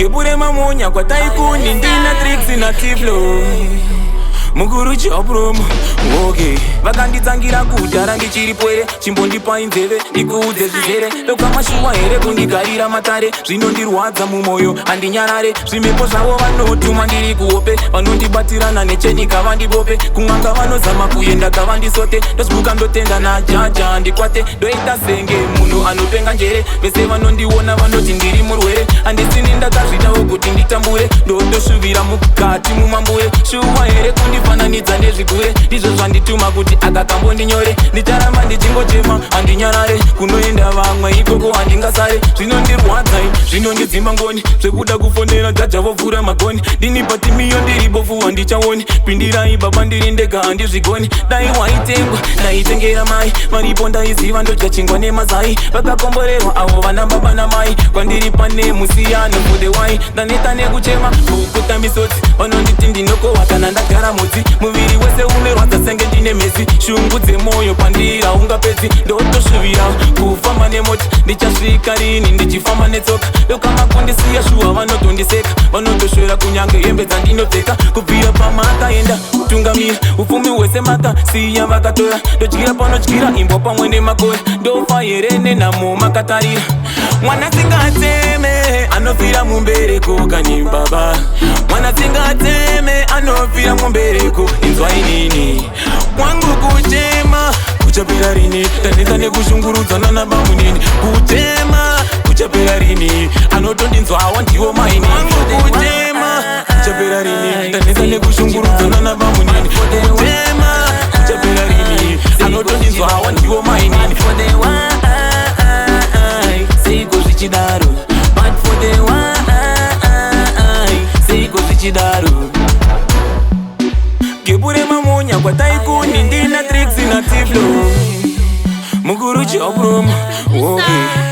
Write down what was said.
Gebure mamonya kwa taikuni ndina tricks na tiflo Muguru choprum, okay. Vakanditsangira kudhara ndichiripwere chimbondipa inzeve ndikuudze zvizere lokamashuwa here kundigarira matare zvinondirwadza mumwoyo handinyarare zvimepo zvavo vanotuma ndiri kuhope vanondibatirana nechenyika vandibope kumwanga vanozama kuenda kavandisote ndosvuka ndotenda najaja ndikwate ndoita senge munhu anopenga njere vese vanondiona vanoti ndiri murwere handisini ndakazvidawo kuti nditambure ndondosvuvira mukati mumambure shuwa here fananidza nezvigure ndizvo zvandituma kuti akakambondinyore ndicharamba ndichingochema handinyarare kunoenda vamwe ikoko handingasare zvinondirwadza zvinondidzimba ngoni zvekuda kufonera dzadzavovhura magoni ndinipatimiyo ndiribofu handichaoni pindirai baba ndiri ndega handizvigoni dai waitengwa ndaitengera mai maripo ndaiziva ndodya chingwa nemazai vakakomborerwa avo vana baba namai kwandiri pane musiyano fudewai ndaneta nekuchema kukuta misodzi vanonditi ndinokohwa kana ndagara mudzi muviri wese unerwadza senge ndine mhezi shungu dzemoyo pandira ungapedzi ndotosvivira kufamba nemoti ndichasvika rini ndichifamba netsoka lokamakundisiya shuwa vanotondiseka vanotosvera kunyange hembe dzandinopfeka kubvira pamakaenda kutungamira upfumi hwese makasiya vakatora ndodyira panodyira imbwa pamwe nemakore ndofa here nenhamo makatarira mwana singateme anofira mumbereko kani baba mwana singateme anofira mumbereko inzwai nini kwangu kuchema kuchapera rini taneta nekushungurudzana nabamunini kutema kuchapera rini anotondinzwawa ndiwo maini kutema kuchapera rini taneta nekushungurudzana nabamunini kutema kuchapera rini anotondinzwawa ndiwo maini siko zvichidaro but for the why siko zvichidaro Gebure mamonya kwa taikuni ndina tricks na tiflo Muguru choprum, okay.